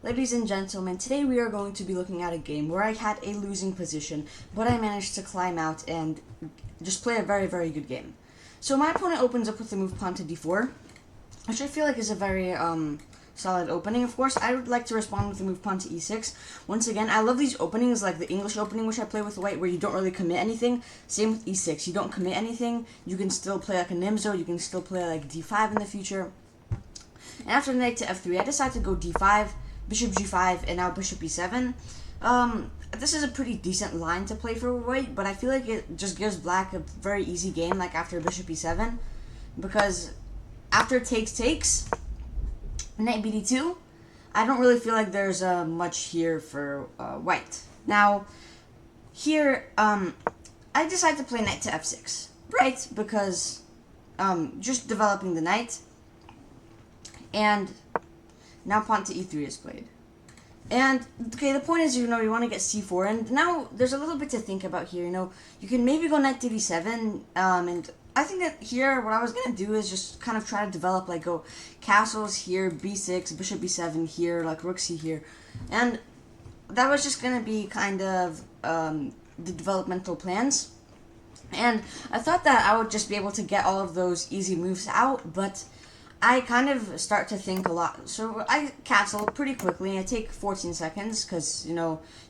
Ladies and gentlemen, today we are going to be looking at a game where I had a losing position, but I managed to climb out and just play a very, very good game. So my opponent opens up with the move pawn to d4, which I feel like is a very solid opening. Of course, I would like to respond with the move pawn to e6. Once again, I love these openings, like the English opening, which I play with white, where you don't really commit anything. Same with e6. You don't commit anything. You can still play like a nimzo. You can still play like d5 in the future. And after knight to f3, I decided to go d5, bishop g5, and now bishop e7. This is a pretty decent line to play for white, but I feel like it just gives black a very easy game, like after bishop e7, because after takes, knight bd2, I don't really feel like there's much here for white. Now, here, I decided to play knight to f6, right? Because just developing the knight, and now pawn to e3 is played. And, okay, the point is, you want to get c4, and now there's a little bit to think about here, you can maybe go knight to d7, and I think that here, what I was going to do is just kind of try to develop, like, go castles here, b6, bishop b7 here, like, rook c here, and that was just going to be kind of the developmental plans, and I thought that I would just be able to get all of those easy moves out, but I kind of start to think a lot. So I castle pretty quickly. I take 14 seconds because, you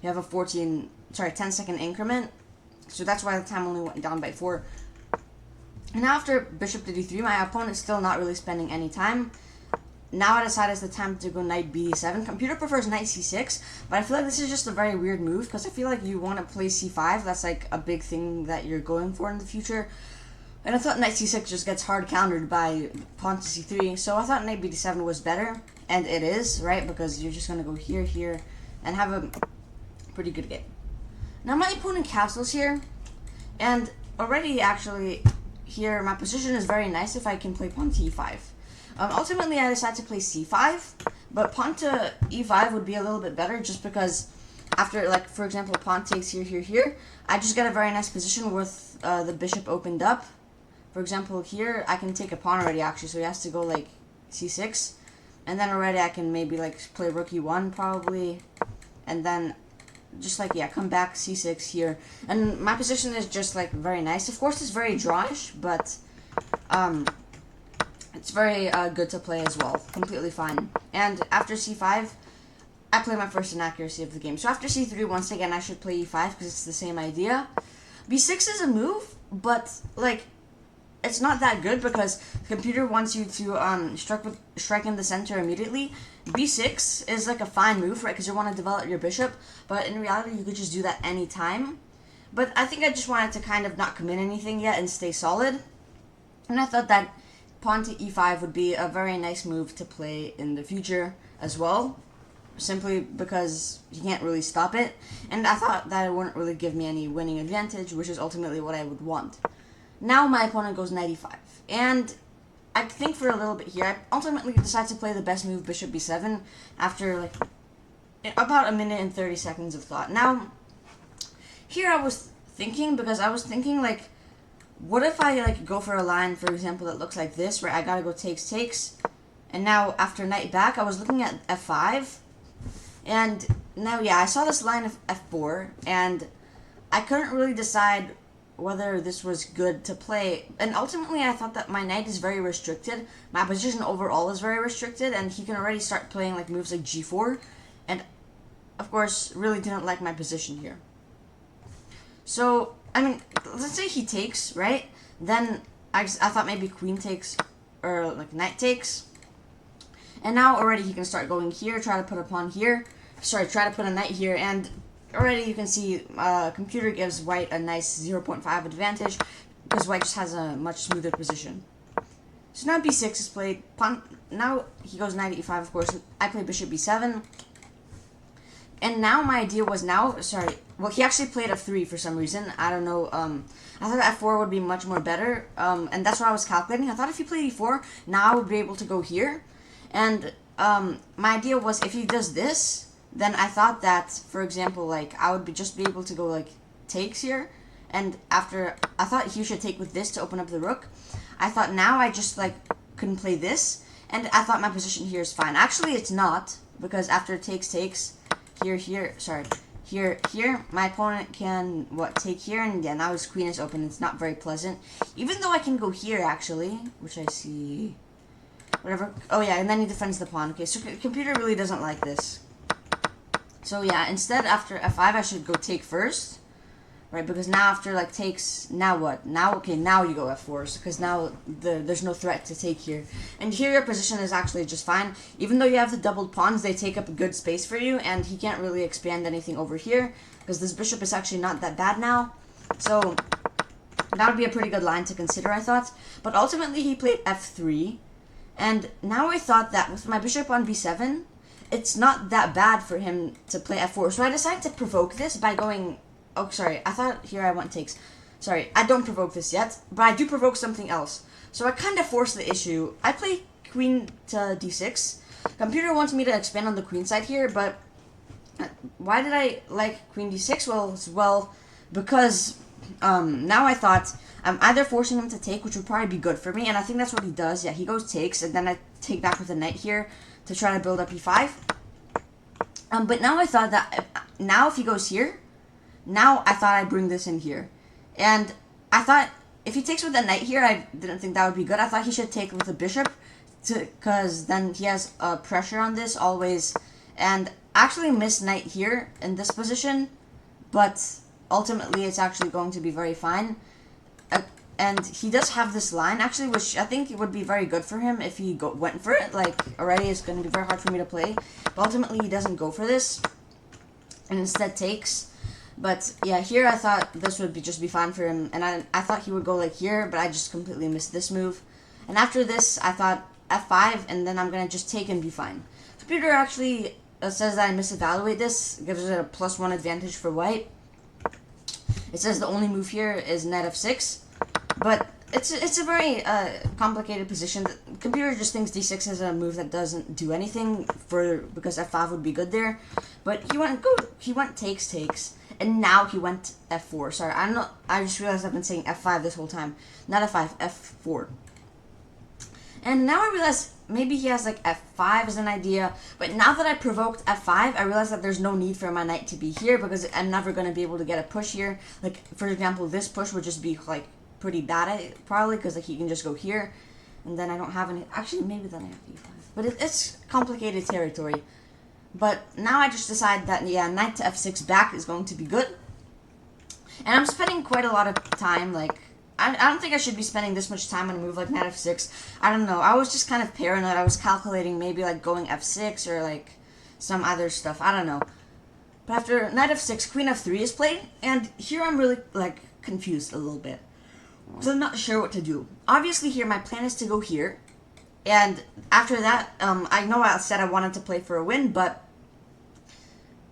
have a 10-second increment. So that's why the time only went down by 4. And now after bishop to d3, my opponent's still not really spending any time. Now I decide it's the time to go knight bd7. Computer prefers knight c6, but I feel like this is just a very weird move because I feel like you want to play c5. That's like a big thing that you're going for in the future. And I thought knight c6 just gets hard countered by pawn to c3, so I thought knight bd7 was better, and it is, right, because you're just going to go here, here, and have a pretty good game. Now my opponent castles here, and already actually here my position is very nice if I can play pawn to e5. Ultimately I decided to play c5, but pawn to e5 would be a little bit better just because after, like, for example, pawn takes here, here, here, I just got a very nice position with the bishop opened up. For example, here, I can take a pawn already, actually, so he has to go, like, c6. And then already I can maybe, like, play rook e1, probably. And then, just, like, yeah, come back c6 here. And my position is just, like, very nice. Of course, it's very drawish, but it's very good to play as well. Completely fine. And after c5, I play my first inaccuracy of the game. So after c3, once again, I should play e5, because it's the same idea. b6 is a move, but, like, it's not that good because the computer wants you to strike in the center immediately. b6 is like a fine move, right? Because you want to develop your bishop, but in reality you could just do that any time. But I think I just wanted to kind of not commit anything yet and stay solid. And I thought that pawn to e5 would be a very nice move to play in the future as well, simply because you can't really stop it. And I thought that it wouldn't really give me any winning advantage, which is ultimately what I would want. Now my opponent goes knight e5, and I think for a little bit here, I ultimately decide to play the best move, bishop b7, after like about a minute and 30 seconds of thought. Now, here I was thinking, like, what if I like go for a line, for example, that looks like this, where I gotta go takes, and now after knight back, I was looking at f5, and now, yeah, I saw this line of f4, and I couldn't really decide whether this was good to play, and ultimately I thought that my knight is very restricted, my position overall is very restricted, and he can already start playing like moves like g4, and of course really didn't like my position here. So, I mean, let's say he takes, right? Then I thought maybe queen takes, or like knight takes, and now already he can start going here, try to put a pawn here, try to put a knight here, and already you can see computer gives white a nice 0.5 advantage because white just has a much smoother position. So now b6 is played. Now he goes knight e5, of course. I play bishop b7. And now my idea was he actually played f3 for some reason. I don't know. I thought f4 would be much more better. And that's what I was calculating. I thought if he played e4, now I would be able to go here. And my idea was if he does this, then I thought that, for example, like, I would just be able to go, like, takes here, and after, I thought he should take with this to open up the rook. I thought now I just, like, couldn't play this, and I thought my position here is fine. Actually, it's not, because after takes, here, my opponent can, take here, and yeah, now his queen is open. It's not very pleasant. Even though I can go here, actually, which I see, whatever. Oh yeah, and then he defends the pawn. Okay, so computer really doesn't like this. So yeah, instead, after f5, I should go take first. Right, because now after, like, takes, now what? Now you go f4, because now there's no threat to take here. And here your position is actually just fine. Even though you have the doubled pawns, they take up a good space for you, and he can't really expand anything over here, because this bishop is actually not that bad now. So that would be a pretty good line to consider, I thought. But ultimately, he played f3, and now I thought that with my bishop on b7, it's not that bad for him to play f4. So I decided to provoke this by going... Oh, sorry, I thought here I want takes. Sorry, I don't provoke this yet, but I do provoke something else. So I kind of force the issue. I play queen to d6. Computer wants me to expand on the queen side here, but why did I like queen d6? Well, because now I thought I'm either forcing him to take, which would probably be good for me, and I think that's what he does. Yeah, he goes takes, and then I take back with a knight here to try to build up e5. But now I thought that now if he goes here, now I thought I'd bring this in here. And I thought if he takes with a knight here, I didn't think that would be good. I thought he should take with a bishop, because then he has pressure on this always. And actually missed knight here in this position, but ultimately it's actually going to be very fine. And he does have this line, actually, which I think it would be very good for him if he went for it. Like, already it's going to be very hard for me to play. But ultimately he doesn't go for this, and instead takes. But yeah, here I thought this would just be fine for him, and I thought he would go like here, but I just completely missed this move. And after this, I thought f5, and then I'm going to just take and be fine. Computer actually says that I misevaluate this, gives it a +1 advantage for white. It says the only move here is knight f6, but it's a very complicated position. The computer just thinks d6 is a move that doesn't do anything because f5 would be good there. But he went takes. And now he went f4. Sorry, I just realized I've been saying f5 this whole time. Not f5, f4. And now I realize maybe he has like f5 as an idea. But now that I provoked f5, I realize that there's no need for my knight to be here, because I'm never going to be able to get a push here. Like, for example, this push would just be like pretty bad, probably, because like he can just go here. And then I don't have any... Actually, maybe then I have e5. But it's complicated territory. But now I just decide that, yeah, knight to f6 back is going to be good. And I'm spending quite a lot of time, like, I don't think I should be spending this much time on a move like knight f6. I don't know, I was just kind of paranoid. I was calculating maybe, like, going f6 or, like, some other stuff. I don't know. But after knight f6, queen f3 is played, and here I'm really, like, confused a little bit. So I'm not sure what to do. Obviously here my plan is to go here. And after that, I know I said I wanted to play for a win, but...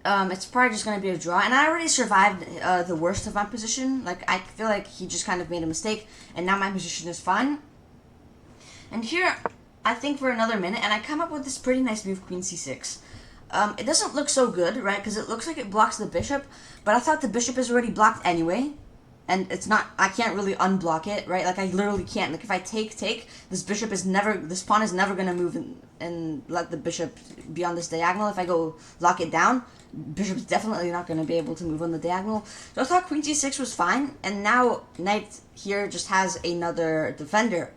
it's probably just going to be a draw. And I already survived the worst of my position. Like, I feel like he just kind of made a mistake. And now my position is fine. And here, I think for another minute. And I come up with this pretty nice move, queen c6. It doesn't look so good, right? Because it looks like it blocks the bishop. But I thought the bishop is already blocked anyway. And it's not, I can't really unblock it, right? Like, I literally can't. Like, if I take, this pawn is never going to move and let the bishop be on this diagonal. If I go lock it down, bishop's definitely not going to be able to move on the diagonal. So I thought queen g6 was fine, and now knight here just has another defender.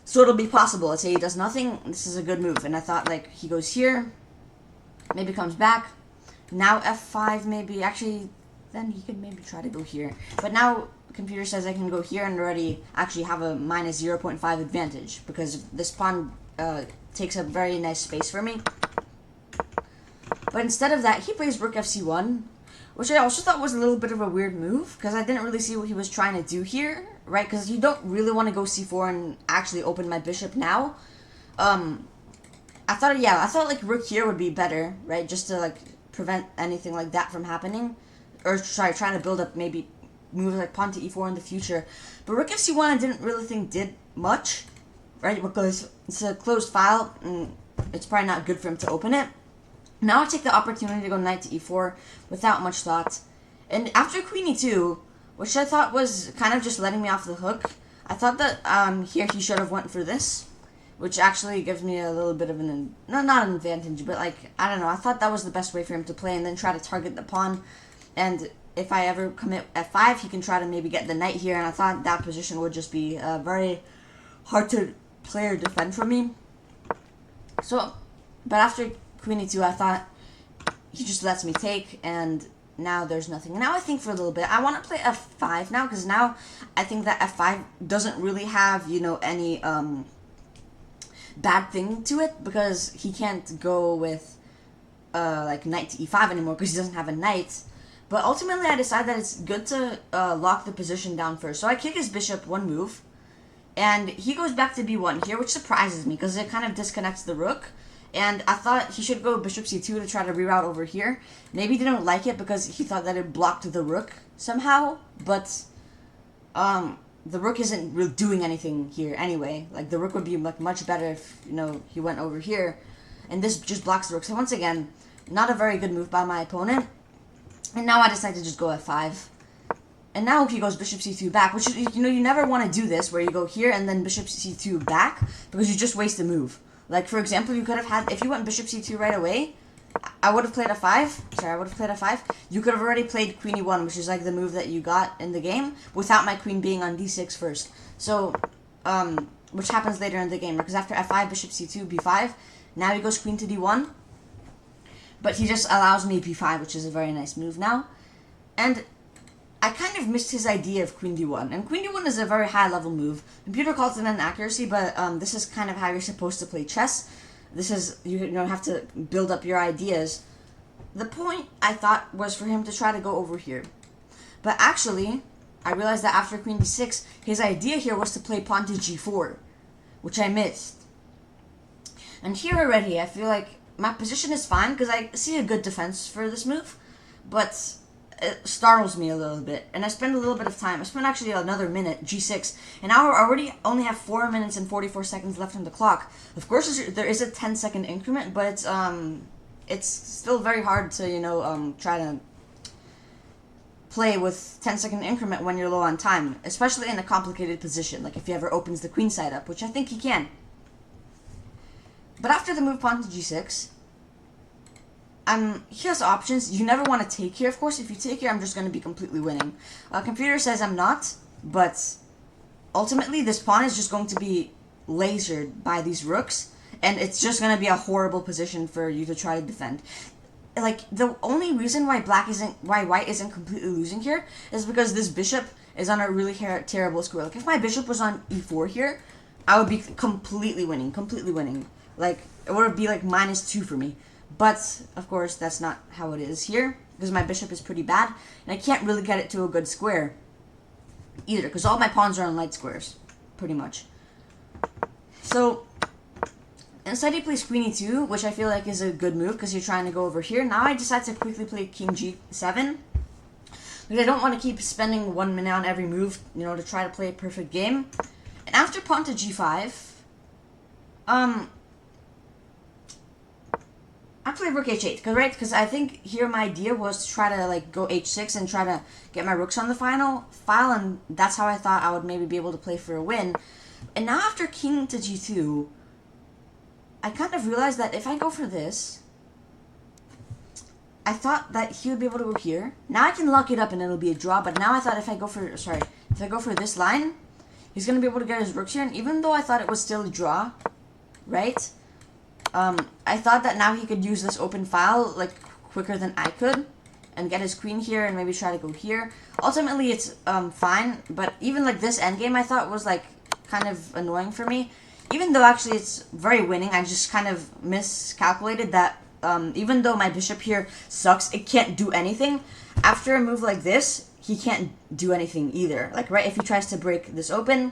So it'll be possible. Let's say he does nothing, this is a good move. And I thought, like, he goes here, maybe comes back, now f5 maybe, actually, then he could maybe try to go here. But now, computer says I can go here and already actually have a minus 0.5 advantage, because this pawn takes up very nice space for me. But instead of that, he plays rook fc1, which I also thought was a little bit of a weird move, because I didn't really see what he was trying to do here, right? Because you don't really want to go c4 and actually open my bishop now. I thought like rook here would be better, right? Just to like prevent anything like that from happening. Or try to build up maybe moves like pawn to e4 in the future. But rook fc1 I didn't really think did much, right? Because it's a closed file, and it's probably not good for him to open it. Now I take the opportunity to go knight to e4 without much thought. And after queen e2, which I thought was kind of just letting me off the hook, I thought that here he should have went for this, which actually gives me a little bit of not an advantage, but like, I don't know, I thought that was the best way for him to play, and then try to target the pawn, and if I ever commit f5, he can try to maybe get the knight here, and I thought that position would just be very hard to play or defend for me. So, but after queen e2, I thought he just lets me take, and now there's nothing. Now I think for a little bit, I want to play f5 now, because now I think that f5 doesn't really have, you know, any bad thing to it, because he can't go with like knight to e5 anymore, because he doesn't have a knight. But ultimately, I decided that it's good to lock the position down first. So I kick his bishop one move, and he goes back to b1 here, which surprises me, because it kind of disconnects the rook. And I thought he should go bishop c2 to try to reroute over here. Maybe he didn't like it because he thought that it blocked the rook somehow. But the rook isn't really doing anything here anyway. Like, the rook would be much better if, you know, he went over here. And this just blocks the rook. So once again, not a very good move by my opponent. And now I decide to just go f5. And now he goes bishop c2 back, which, you know, you never want to do this, where you go here and then bishop c2 back, because you just waste a move. Like, for example, you could have had, if you went bishop c2 right away, I would have played a5. Sorry, I would have played a5. You could have already played queen e1, which is like the move that you got in the game, without my queen being on d6 first. So, which happens later in the game, because after f5, bishop c2, b5, now he goes queen to d1. But he just allows me b5, which is a very nice move now. And I kind of missed his idea of queen d1. And queen d1 is a very high-level move. Computer calls it an accuracy, but this is kind of how you're supposed to play chess. This is, you know, have to build up your ideas. The point, I thought, was for him to try to go over here. But actually, I realized that after queen d6, his idea here was to play pawn to g4, which I missed. And here already, I feel like my position is fine, because I see a good defense for this move, but it startles me a little bit, and I spend a little bit of time. I spent actually another minute, g6, and now I already only have 4 minutes and 44 seconds left on the clock. Of course, there is a 10-second increment, but it's still very hard to, you know, try to play with 10-second increment when you're low on time, especially in a complicated position, like if he ever opens the queen side up, which I think he can. But after the move pawn to g6, he has options. You never want to take here, of course. If you take here, I'm just going to be completely winning. Computer says I'm not, but ultimately this pawn is just going to be lasered by these rooks, and it's just going to be a horrible position for you to try to defend. Like, the only reason why white isn't completely losing here is because this bishop is on a really terrible square. Like, if my bishop was on e4 here, I would be completely winning. Like, it would be like -2 for me. But, of course, that's not how it is here, because my bishop is pretty bad, and I can't really get it to a good square either, because all my pawns are on light squares, pretty much. So, instead he plays queen e2, which I feel like is a good move, because you're trying to go over here. Now I decide to quickly play king g7, because I don't want to keep spending 1 minute on every move, you know, to try to play a perfect game. And after pawn to g5, I played rook h8, because I think here my idea was to try to like go h6 and try to get my rooks on the file, and that's how I thought I would maybe be able to play for a win. And now after king to g2, I kind of realized that if I go for this, I thought that he would be able to go here. Now I can lock it up and it'll be a draw, but now I thought if I go for this line, he's going to be able to get his rooks here, and even though I thought it was still a draw, right? I thought that now he could use this open file, like, quicker than I could, and get his queen here, and maybe try to go here. Ultimately, it's, fine, but even, like, this endgame I thought was, like, kind of annoying for me. Even though, actually, it's very winning, I just kind of miscalculated that, even though my bishop here sucks, it can't do anything. After a move like this, he can't do anything either. Like, right, if he tries to break this open,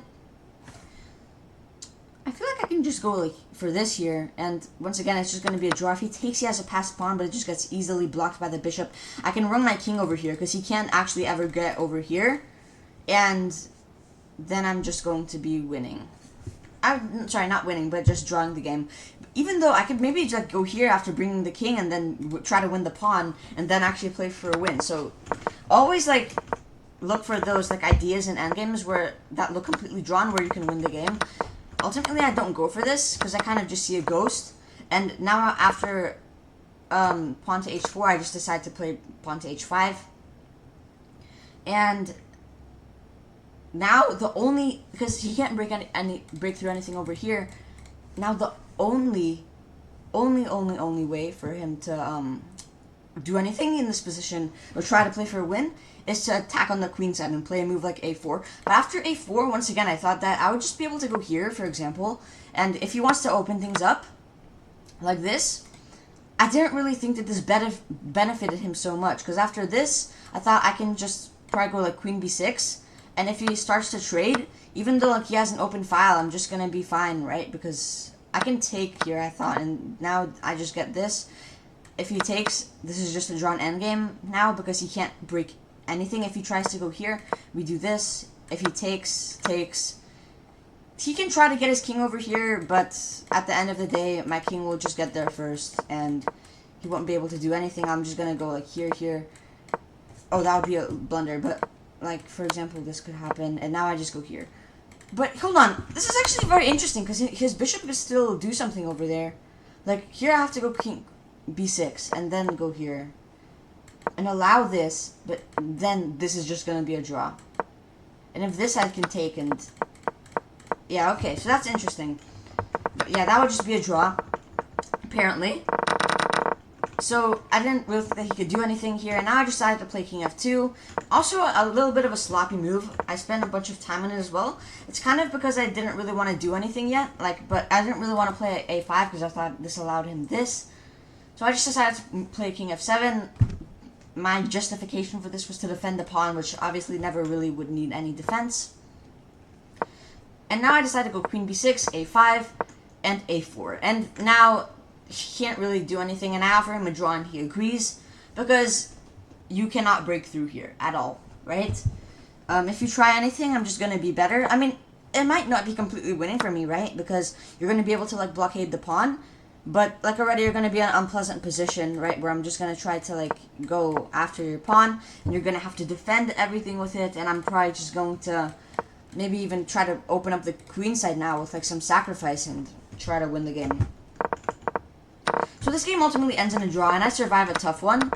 I feel like I can just go like for this here, and once again, it's just going to be a draw. If he takes, he has a passed pawn, but it just gets easily blocked by the bishop. I can run my king over here, because he can't actually ever get over here, and then I'm just going to be winning. Sorry, not winning, but just drawing the game. Even though I could maybe just go here after bringing the king, and then try to win the pawn, and then actually play for a win. So, always, like, look for those, like, ideas in endgames where that look completely drawn, where you can win the game. ultimately I don't go for this because I kind of just see a ghost. And now after pawn to h4, I just decide to play pawn to h5. And now the only, because he can't break through anything over here. Now the only way for him to do anything in this position or try to play for a win is to attack on the queen side and play a move like a4. But after a4, once again, I thought that I would just be able to go here, for example, and if he wants to open things up like this, I didn't really think that this benefited him so much, because after this, I thought I can just probably go like queen b6, and if he starts to trade, even though like he has an open file, I'm just gonna be fine, right? Because I can take here, I thought, and now I just get this. If he takes, this is just a drawn endgame now, because he can't break anything. If he tries to go here, we do this. If he takes, he can try to get his king over here, but at the end of the day, my king will just get there first, and he won't be able to do anything. I'm just gonna go like here. Oh, that would be a blunder, but like, for example, this could happen, and now I just go here. But hold on, this is actually very interesting, because his bishop could still do something over there. Like, here I have to go king b6, and then go here. And allow this, but then this is just going to be a draw. And if this I can take, and yeah, okay, so that's interesting. But yeah, that would just be a draw, apparently. So I didn't really think that he could do anything here, and now I decided to play king f2. Also, a little bit of a sloppy move. I spent a bunch of time on it as well. It's kind of because I didn't really want to do anything yet, but I didn't really want to play a5 because I thought this allowed him this. So I just decided to play king f7. My justification for this was to defend the pawn, which obviously never really would need any defense. And now I decided to go queen b6, a5, and a4. And now he can't really do anything, and I offer him a draw, and he agrees, because you cannot break through here at all, right? If you try anything, I'm just going to be better. I mean, it might not be completely winning for me, right? Because you're going to be able to, like, blockade the pawn, but, like, already you're going to be in an unpleasant position, right, where I'm just going to try to, like, go after your pawn, and you're going to have to defend everything with it, and I'm probably just going to maybe even try to open up the queen side now with, like, some sacrifice and try to win the game. So this game ultimately ends in a draw, and I survive a tough one.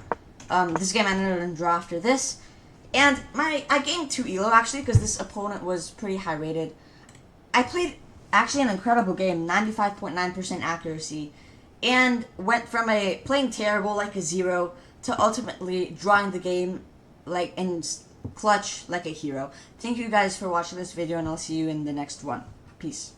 This game ended in a draw after this. And I gained 2 elo, actually, because this opponent was pretty high rated. I played, actually, an incredible game, 95.9% accuracy, and went from playing terrible like a 0 to ultimately drawing the game like in clutch like a hero. Thank you guys for watching this video, and I'll see you in the next one. Peace.